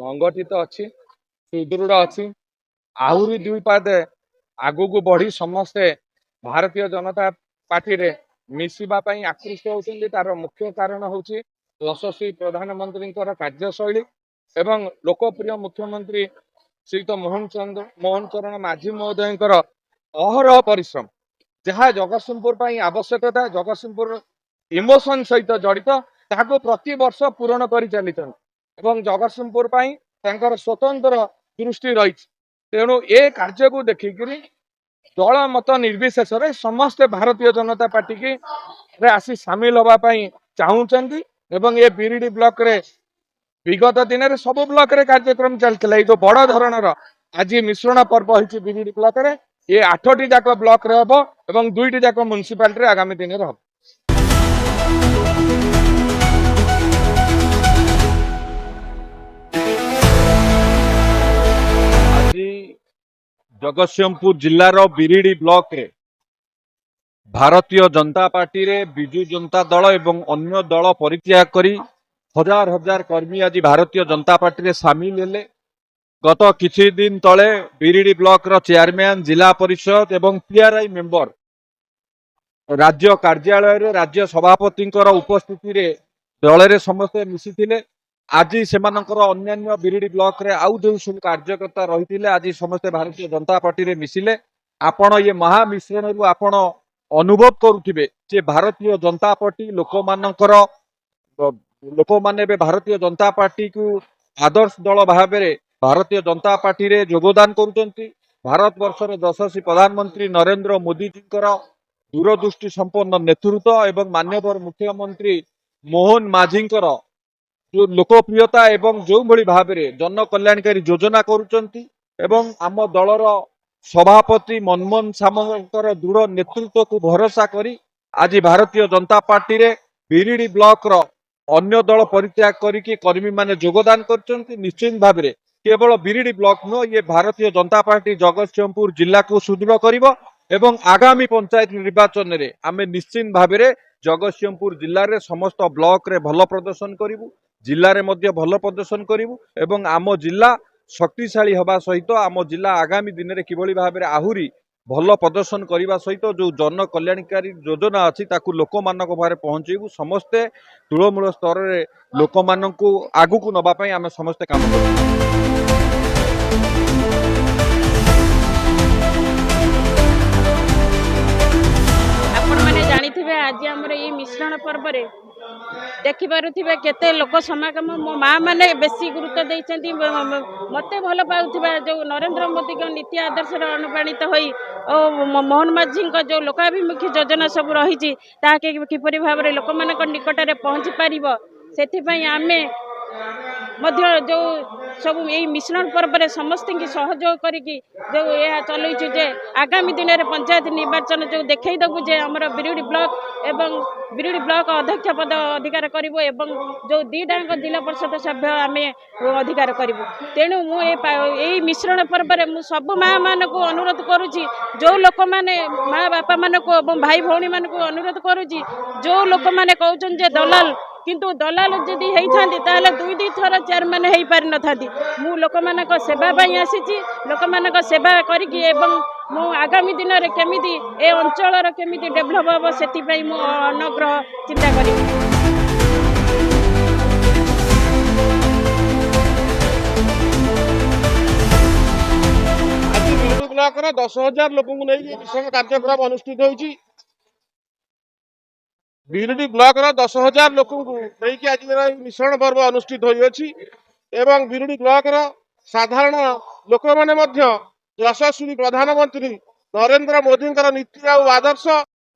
संगठित अच्छी सुदृढ़ अच्छी आहरी दुई पादे आगू को बढ़ी समस्ते भारतीय जनता पार्टी रे मिसिबा पई आकृष्ट होउछन्ती। तार मुख्य कारण होउछि यशस्वी प्रधानमंत्री कार्यशैली एवं लोकप्रिय मुख्यमंत्री श्रीयुत मोहन चरण माझी महोदय अहरह परिश्रम जहाँ जगतसिंहपुर पर आवश्यकता जगतसिंहपुर इमोशन सहित जड़ित ताको प्रति वर्ष पूरण कर चली जगतसिंहपुर स्वतंत्र दृष्टि रही। तेणु ए कार्य को देखिक दल मत निर्विशेष समस्ते भारतीय जनता पार्टी की आसी सामिल होगापी चाहूँगी। ये बिरिडी ब्लॉक रे विगत दिन में सब ब्लॉक रे कार्यक्रम चलता ये बड़ धरणर आज मिश्रण पर्व होती बिरिडी ब्लॉक रे ये 8टी जाक ब्लॉक रे हम और 2टी जाक म्युनिसिपालिटी आगामी दिन में हम। जगतसिंहपुर जिलार बिरिडी ब्लॉक रे भारतीय जनता पार्टी रे बिजु जनता दल एवं अन्य दल परित्याग करी हजार हजार कर्मी आज भारतीय जनता पार्टी रे सामिल हेले। गत किछि दिन तले बिरिडी ब्लॉक रो चेयरमैन जिला परिषद एवं पीआरआई मेंबर राज्य कार्यालय रे राज्य सभापति उपस्थिति रे दल रे समस्त मिसिथिले। आज सेमानकर अन्यान्य बिरिडी ब्लॉक रे आउ जो सब कार्यकर्ता रही आज समस्ते भारतीय जनता पार्टी रे मिसिले। आपण ये महामिश्रण रु आपण अनुभव करुथिबे जे भारतीय जनता पार्टी लोक माने भारतीय जनता पार्टी को आदर्श दल भाव में भारतीय जनता पार्टी रे योगदान करुचंती। भारत वर्षर यशस्वी प्रधानमंत्री नरेंद्र मोदी जी दूरदृष्टि संपन्न नेतृत्व एवं माननीय मुख्यमंत्री मोहन माझी जो लोकप्रियता एवं जो भली भाव में जन कल्याणकारी योजना करुचंती एवं आम दलर सभापति मनमोहन सामंतर दृढ़ नेतृत्व को भरोसा करी आज भारतीय जनता पार्टी रे बिरिडी ब्लॉक रो अन्य दल परित्याग करिकी कर्मी माने योगदान करचंती। निश्चित भाव में केवल बिरिडी ब्लॉक नो ये भारतीय जनता पार्टी जगतसिंहपुर जिला को सुदृढ़ करिवो एवं आगामी पंचायत निर्वाचन रे आमे निश्चित भाव में जगतसिंहपुर जिले में समस्त ब्लॉक रे भल प्रदर्शन करिवु जिले में मध्य भल प्रदर्शन करिवु एवं आम जिला शक्तिशाली हवा सहित आम जिला आगामी दिन में किभली भाव में आहरी भल प्रदर्शन करने सहित जो जन कल्याणकारी योजना अच्छी ताकू लोक मान पाखे पहुँचेबू समस्ते तृणमूल स्तर में लोक मानू आगू को नवाई आम समस्ते काम कर। जानिथिबे आज हमर ये मिश्रण पर्व रे देखि पारुथिबे केते लोक समागम मो माँ माने बेसी गुरुत्व देइछन्ती मते भल पाउथिबा जो नरेंद्र मोदी को नीति आदर्श रे अनुप्राणित होई मोहन माझी जो लोकाभिमुखी योजना सब रही किपरि भाव रे लोक मानक निकट रे पहुँची पारिबो सेथि पई आमे मध्य जो सब यही मिश्रण पर्व में समस्त की सहयोग करिकी जो यह चलुचु जे आगामी दिन में पंचायत निर्वाचन जो देखईदेबू जे आमर बिरिडी ब्लॉक एवं बिरिडी ब्लॉक अध्यक्ष पद अधिकार करिवो एवं जो दीटाक जिला परिषद सभ्य आम अधिकार करिवो। तेणु मुझे मिश्रण पर्व में मु सब माँ मान को अनुरोध करुच्ची जो लोक मैंने माँ बापा मान को भाई भौणी मान को अनुरोध करुच्ची जो लोक मैंने कहते जे दलाल किंतु दलाल जदि होती ताले 2-2 थर चेयरमैन हो पारि न थाती मु लोक मानक सेवा पई आसीची लोक मानक सेवा करिकी एवं मु आगामी दिन में केमिति ए अंचल केमिति डेभलप हम सेति पई मु अनग्रह चिंता करी। ब्लॉक 10,000 लोक मिशन कार्यक्रम अनुष्ठित होती। बिरिडी ब्लॉक 10,000 लोक आज मिश्रण पर्व अनुष्ठित होती एवं बिरिडी ब्लॉक साधारण लोक मैंने यशस्वी प्रधानमंत्री नरेंद्र मोदी नीति आदर्श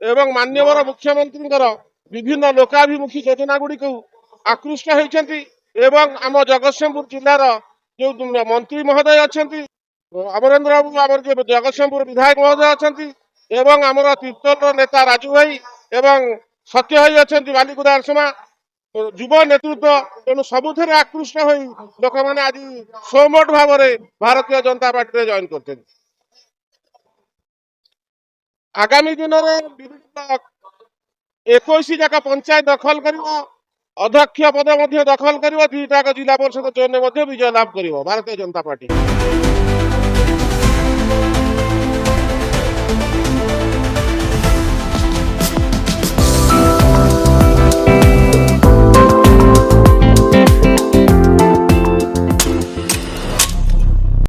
एवं माननीय मुख्यमंत्री विभिन्न लोकाभिमुखी योजना गुड़िक आकृष्ट होती एवं आम जगतसिंहपुर जिलार जो मंत्री महोदय अच्छा अमरेंद्र बाबू आम जगतसिंहपुर विधायक महोदय अच्छा एवं आमर तीर्तोल नेता राजू भाई एवं सत्य भाई अच्छा बालिकुदा अरसमा युव नेतृत्व तेणु सबुथ आकृष्ट हो लोक मैंने आज सोमोट भाव में भारतीय जनता पार्टी में जॉइन कर आगामी दिन में 21 जाक पंचायत दखल कर अध्यक्ष पद दखल कर 2टा जिला परिषद चयन विजय लाभ कर भारतीय जनता पार्टी।